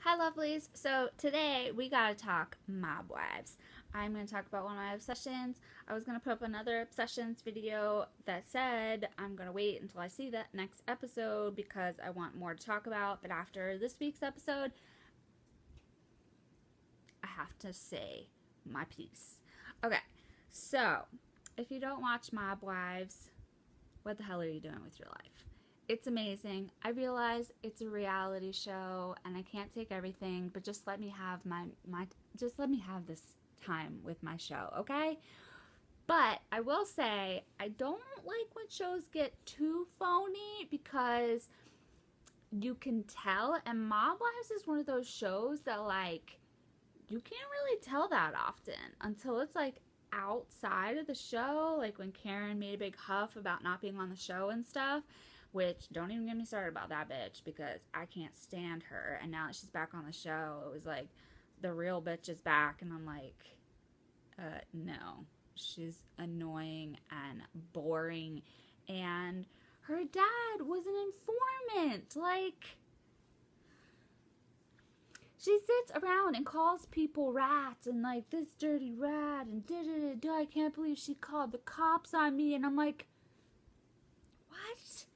Hi lovelies, so today we gotta talk mob wives. I'm gonna talk about one of my obsessions. I was gonna put up another obsessions video that said I'm gonna wait until I see that next episode because I want more to talk about, but after this week's episode, I have to say my piece. Okay, so if you don't watch Mob Wives, what the hell are you doing with your life? It's amazing. I realize it's a reality show and I can't take everything, but just let me have just let me have this time with my show, okay? But I will say I don't like when shows get too phony because you can tell, and Mob Wives is one of those shows that like you can't really tell that often until it's like outside of the show, like when Karen made a big huff about not being on the show and stuff. Which, don't even get me started about that bitch because I can't stand her. And now that she's back on the show, it was like, the real bitch is back. And I'm like, no. She's annoying and boring. And her dad was an informant. Like, she sits around and calls people rats and like, this dirty rat and da-da-da-da. I can't believe she called the cops on me. And I'm like, what?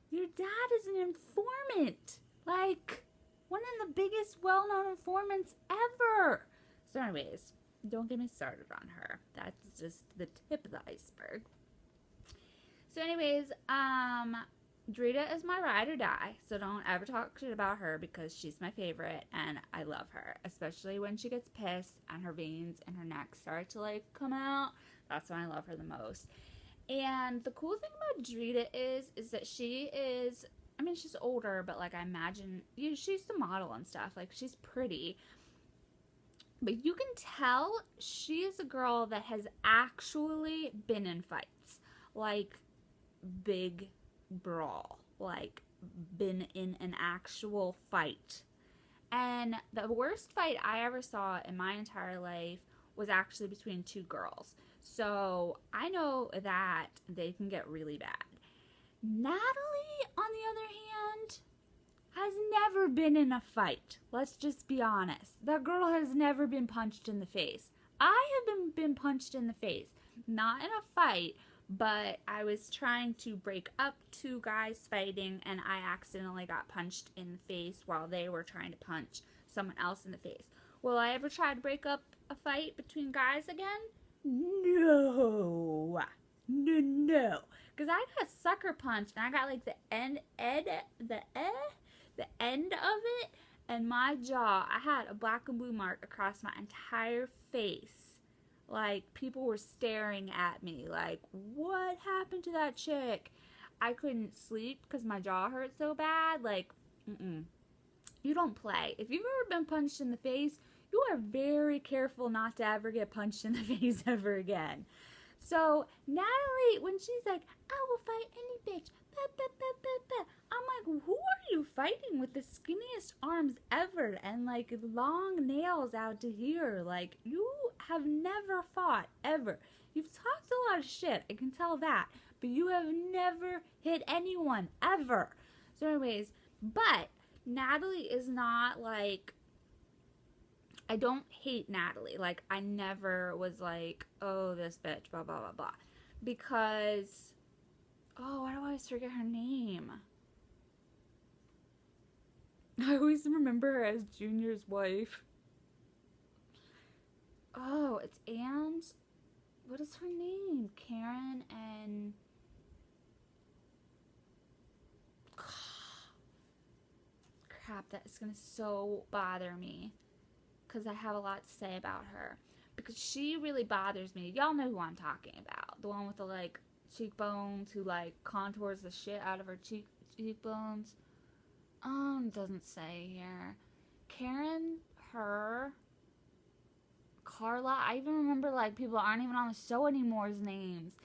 Your dad is an informant. Like, one of the biggest well-known informants ever. So anyways, don't get me started on her. That's just the tip of the iceberg. So anyways, Drita is my ride or die. So don't ever talk shit about her because she's my favorite and I love her. Especially when she gets pissed and her veins in her neck start to like come out. That's when I love her the most. And the cool thing about Drita is that she is, I mean, she's older, but like I imagine, she's the model and stuff. Like she's pretty. But you can tell she is a girl that has actually been in fights. Like big brawl. Like been in an actual fight. And the worst fight I ever saw in my entire life was actually between two girls. So I know that they can get really bad. Natalie, on the other hand, has never been in a fight. Let's just be honest. That girl has never been punched in the face. I have been punched in the face. Not in a fight, but I was trying to break up two guys fighting and I accidentally got punched in the face while they were trying to punch someone else in the face. Will I ever try to break up a fight between guys again? No. No. Because I got sucker punched and I got like the end of it and my jaw. I had a black and blue mark across my entire face. Like people were staring at me like, what happened to that chick? I couldn't sleep because my jaw hurt so bad. Like, you don't play. If you've ever been punched in the face, you are very careful not to ever get punched in the face ever again. So Natalie, when she's like, I will fight any bitch, I'm like, who are you fighting with the skinniest arms ever and like long nails out to here? Like, you have never fought ever. You've talked a lot of shit, I can tell that, but you have never hit anyone ever. So anyways, but Natalie is not like, I don't hate Natalie. Like, I never was like, oh, this bitch, blah, blah, blah, blah. Because, oh, why do I always forget her name? I always remember her as Junior's wife. Oh, it's Anne's, what is her name? Karen and... Crap, that is going to so bother me. Because I have a lot to say about her. Because she really bothers me. Y'all know who I'm talking about. The one with the, like, cheekbones who, like, contours the shit out of her cheekbones. Doesn't say here. Karen, her, Carla. I even remember, like, people aren't even on the show anymore's names.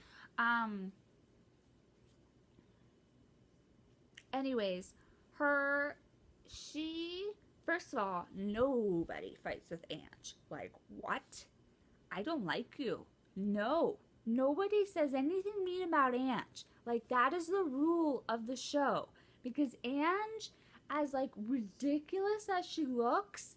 Anyways, first of all, nobody fights with Ange. Like, what? I don't like you. No. Nobody says anything mean about Ange. Like, that is the rule of the show. Because Ange as like ridiculous as she looks,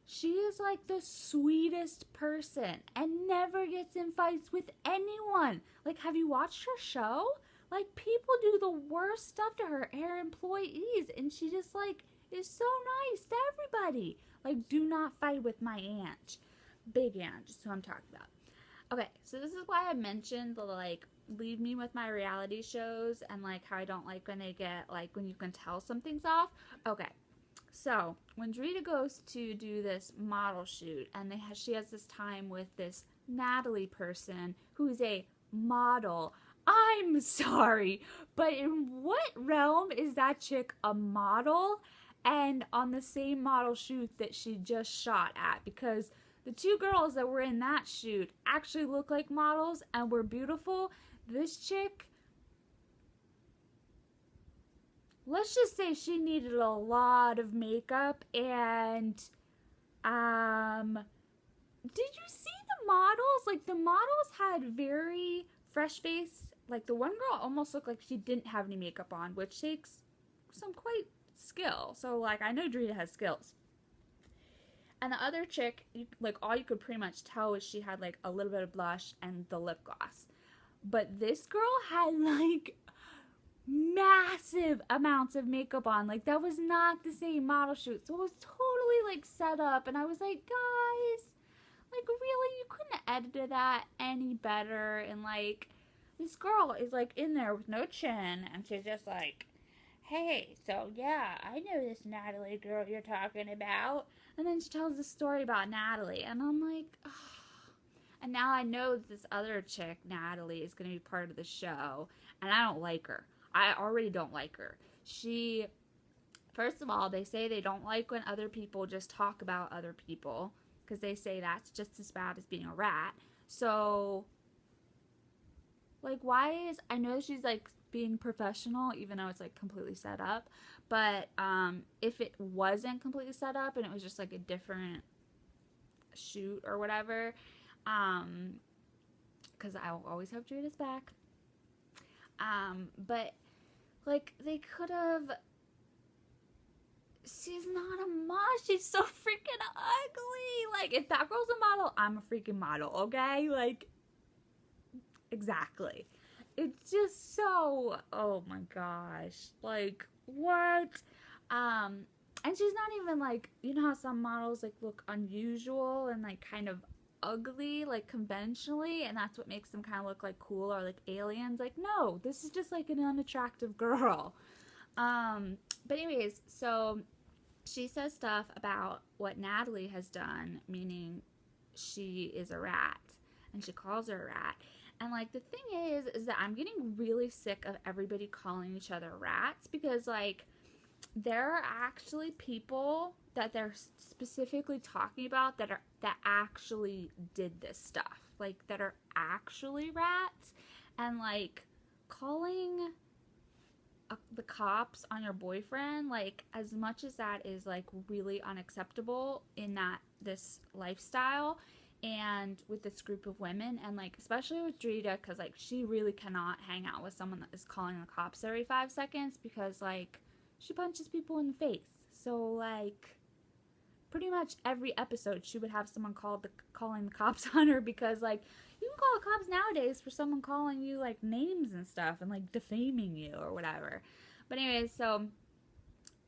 she is like the sweetest person and never gets in fights with anyone. Like, have you watched her show? Like, people do the worst stuff to her employees, and she just like is so nice to everybody. Like, do not fight with my aunt. Big aunt, just who I'm talking about. Okay, so this is why I mentioned the, like, leave me with my reality shows and, like, how I don't like when they get, like, when you can tell something's off. Okay, so when Drita goes to do this model shoot, and she has this time with this Natalie person who's a model. I'm sorry, but in what realm is that chick a model and on the same model shoot that she just shot at? Because the two girls that were in that shoot actually look like models and were beautiful. This chick, let's just say she needed a lot of makeup. And did you see the models? Like, the models had very fresh face. Like, the one girl almost looked like she didn't have any makeup on, which takes some quite skill. So, like, I know Drita has skills. And the other chick, like, all you could pretty much tell is she had, like, a little bit of blush and the lip gloss. But this girl had, like, massive amounts of makeup on. Like, that was not the same model shoot. So it was totally, like, set up. And I was like, guys, like, really? You couldn't have edited that any better. And, like, this girl is, like, in there with no chin. And she's just like, hey, so, yeah, I know this Natalie girl you're talking about. And then she tells the story about Natalie. And I'm like, oh. And now I know this other chick, Natalie, is going to be part of the show. And I don't like her. I already don't like her. She, first of all, they say they don't like when other people just talk about other people. Because they say that's just as bad as being a rat. So, like, why is, I know she's, like, being professional, even though it's, like, completely set up. But if it wasn't completely set up and it was just, like, a different shoot or whatever, because I will always have Drita's back. But, like, they could have, she's not a model, she's so freaking ugly. Like, if that girl's a model, I'm a freaking model, okay? Like, exactly. It's just so, oh my gosh, like, what? And she's not even, like, you know how some models, like, look unusual and, like, kind of ugly, like, conventionally, and that's what makes them kind of look, like, cool or, like, aliens? Like, no, this is just, like, an unattractive girl. But anyways, so she says stuff about what Natalie has done, meaning she is a rat, and she calls her a rat. And, like, the thing is that I'm getting really sick of everybody calling each other rats, because, like, there are actually people that they're specifically talking about that actually did this stuff, like, that are actually rats. And, like, calling the cops on your boyfriend, like, as much as that is, like, really unacceptable in this lifestyle and with this group of women, and, like, especially with Drita, because, like, she really cannot hang out with someone that is calling the cops every 5 seconds, because, like, she punches people in the face. So, like, pretty much every episode she would have someone calling the cops on her, because, like, you can call the cops nowadays for someone calling you, like, names and stuff and, like, defaming you or whatever. But anyways, so,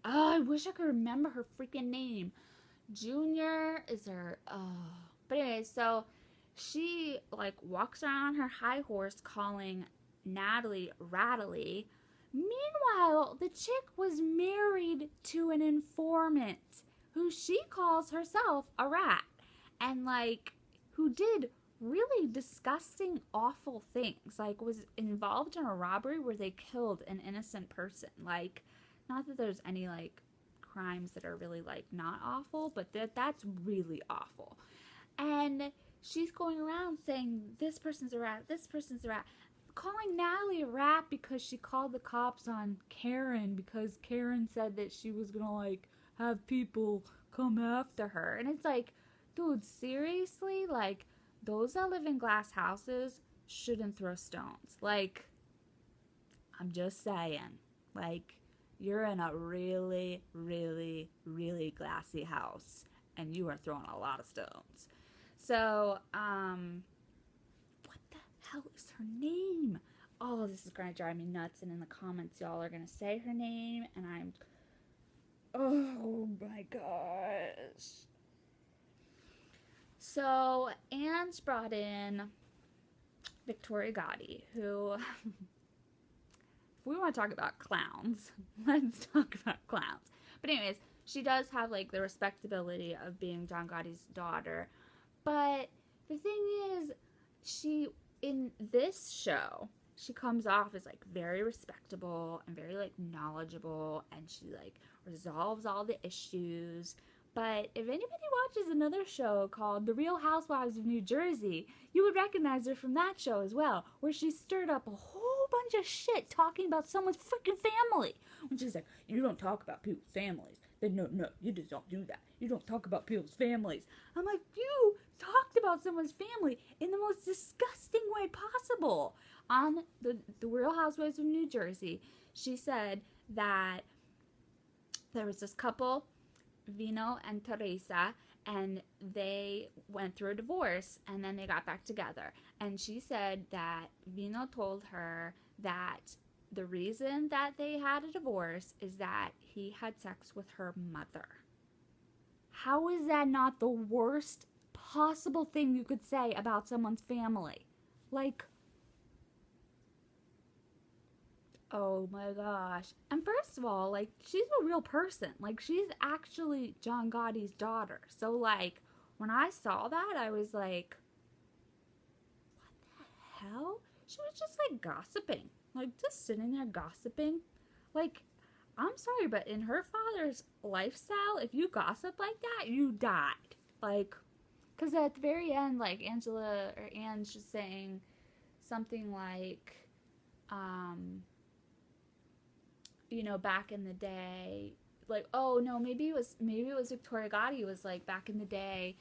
oh, I wish I could remember her freaking name. Junior is her, But anyways, so she, like, walks around on her high horse calling Natalie Rattly. Meanwhile, the chick was married to an informant who she calls herself a rat, and, like, who did really disgusting, awful things. Like, was involved in a robbery where they killed an innocent person. Like, not that there's any, like, crimes that are really, like, not awful, but that's really awful. And she's going around saying, this person's a rat, this person's a rat. Calling Natalie a rat because she called the cops on Karen because Karen said that she was gonna, like, have people come after her. And it's like, dude, seriously? Like, those that live in glass houses shouldn't throw stones. Like, I'm just saying. Like, you're in a really, really, really glassy house and you are throwing a lot of stones. So, what the hell is her name? Oh, this is gonna drive me nuts, and in the comments y'all are gonna say her name, and I'm, oh my gosh. So Ange brought in Victoria Gotti, who, if we want to talk about clowns, let's talk about clowns. But anyways, she does have like the respectability of being John Gotti's daughter, but the thing is, she, in this show, she comes off as like very respectable and very like knowledgeable, and she like resolves all the issues. But if anybody watches another show called The Real Housewives of New Jersey, you would recognize her from that show as well, where she stirred up a whole bunch of shit talking about someone's freaking family. When she's like, you don't talk about people's families. Then no, you just don't do that. You don't talk about people's families. I'm like, you talked about someone's family in the most disgusting way possible. On the Real Housewives of New Jersey, she said that there was this couple, Vino and Teresa, and they went through a divorce and then they got back together. And she said that Vino told her that the reason that they had a divorce is that he had sex with her mother. How is that not the worst possible thing you could say about someone's family? Like, oh my gosh. And first of all, like, she's a real person. Like, she's actually John Gotti's daughter. So, like, when I saw that, I was like, what the hell? She was just, like, gossiping. Like, just sitting there gossiping. Like, I'm sorry, but in her father's lifestyle, if you gossip like that, you died. Like, because at the very end, like, Angela or Ange is saying something like, you know, back in the day, like, oh no, maybe it was Victoria Gotti was like, back in the day,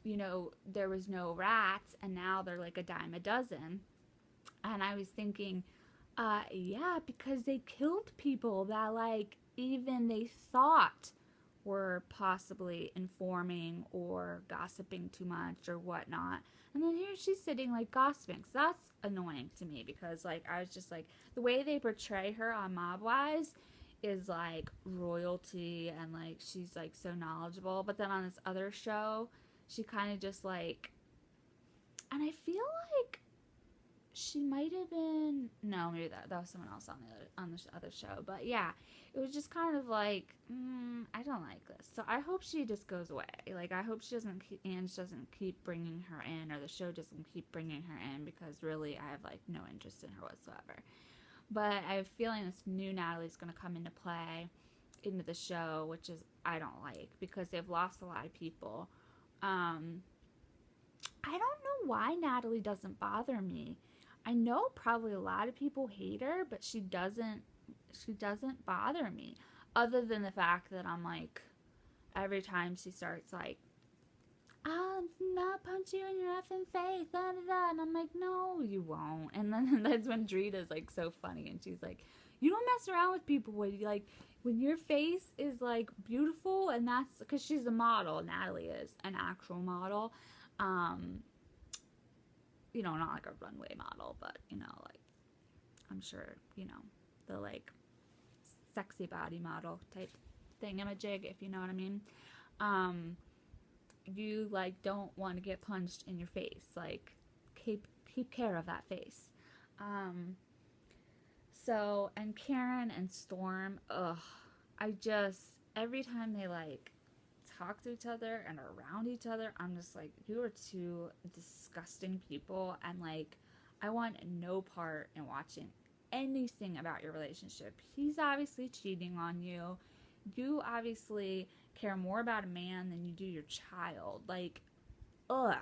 you know, there was no rats, and now they're like a dime a dozen. And I was thinking, yeah, because they killed people that, like, even they thought were possibly informing or gossiping too much or whatnot. And then here she's sitting, like, gossiping. So that's annoying to me because, like, I was just like, the way they portray her on Mob Wives is, like, royalty and, like, she's, like, so knowledgeable. But then on this other show, she kind of just, like, and I feel like she might have been, no, maybe that was someone else on this other show. But yeah, it was just kind of like, I don't like this. So I hope she just goes away. Like, I hope Ange doesn't keep bringing her in, or the show doesn't keep bringing her in, because really I have, like, no interest in her whatsoever. But I have a feeling this new Natalie's going to come into play into the show, which is, I don't like, because they've lost a lot of people. I don't know why Natalie doesn't bother me. I know probably a lot of people hate her, but she doesn't bother me. Other than the fact that I'm like, every time she starts like, I'll not punch you in your effing face, da da da, and I'm like, no, you won't. And then that's when Drita's like so funny, and she's like, you don't mess around with people when you, like, when your face is like beautiful, and that's because she's a model. Natalie is an actual model. You know, not like a runway model, but, you know, like, I'm sure, you know, the, like, sexy body model type thingamajig, if you know what I mean. You, like, don't want to get punched in your face. Like, keep care of that face. So, and Karen and Storm, every time they, like, talk to each other and are around each other, I'm just like, you are two disgusting people, and, like, I want no part in watching anything about your relationship. He's obviously cheating on you. You obviously care more about a man than you do your child. Like, I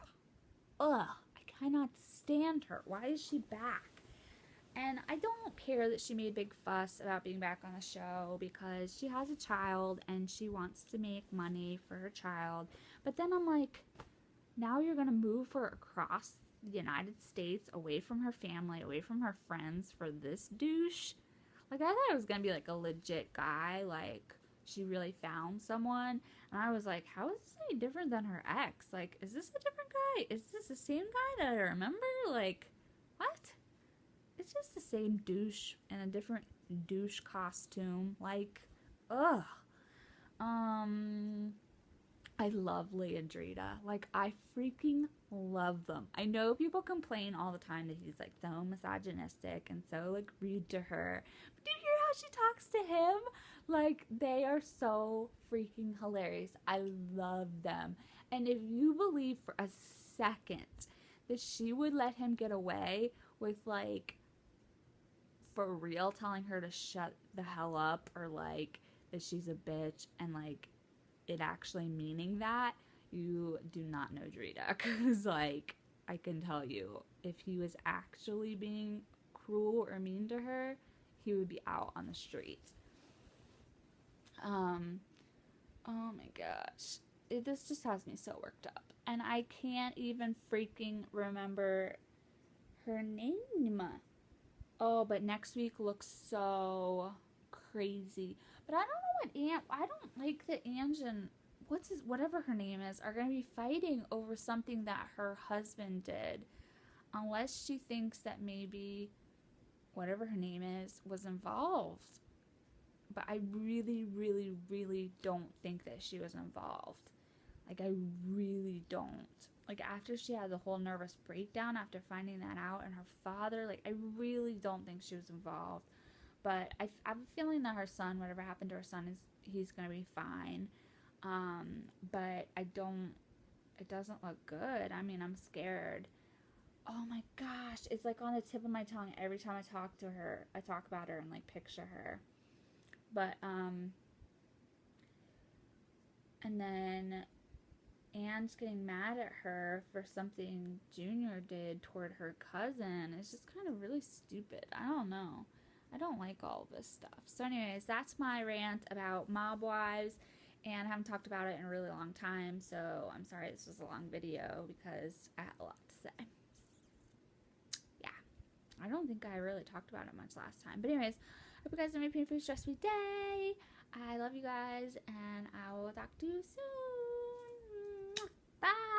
cannot stand her. Why is she back? And I don't care that she made a big fuss about being back on the show, because she has a child and she wants to make money for her child. But then I'm like, now you're going to move her across the United States, away from her family, away from her friends, for this douche? Like, I thought it was gonna be like a legit guy, like she really found someone. And I was like, how is this any different than her ex? Like, is this a different guy? Is this the same guy that I remember? Like, what? It's just the same douche in a different douche costume. Like, ugh. I love Leah and Drita. Like, I freaking love them. I know people complain all the time that he's like so misogynistic and so like rude to her. But do you hear how she talks to him? Like, they are so freaking hilarious. I love them. And if you believe for a second that she would let him get away with, like, for real telling her to shut the hell up, or like that she's a bitch, and like it actually meaning that, you do not know Drita. Because like, I can tell you, if he was actually being cruel or mean to her, he would be out on the street. Oh my gosh, this just has me so worked up, and I can't even freaking remember her name. Oh, but next week looks so crazy. But I don't know I don't like that Ange and whatever her name is are going to be fighting over something that her husband did. Unless she thinks that maybe whatever her name is was involved. But I really, really, really don't think that she was involved. Like, I really don't. Like, after she had the whole nervous breakdown after finding that out, and her father, like, I really don't think she was involved. But I have a feeling that her son, whatever happened to her son, he's going to be fine. But it doesn't look good. I mean, I'm scared. Oh my gosh, it's like on the tip of my tongue every time I talk to her. I talk about her and like picture her. But, and then Anne's getting mad at her for something Junior did toward her cousin. It's just kind of really stupid. I don't know. I don't like all of this stuff. So anyways, that's my rant about mob wives, and I haven't talked about it in a really long time, so I'm sorry this was a long video because I had a lot to say. Yeah, I don't think I really talked about it much last time. But anyways, hope you guys have a pain-free, stress-free day. I love you guys, and I will talk to you soon. Bye.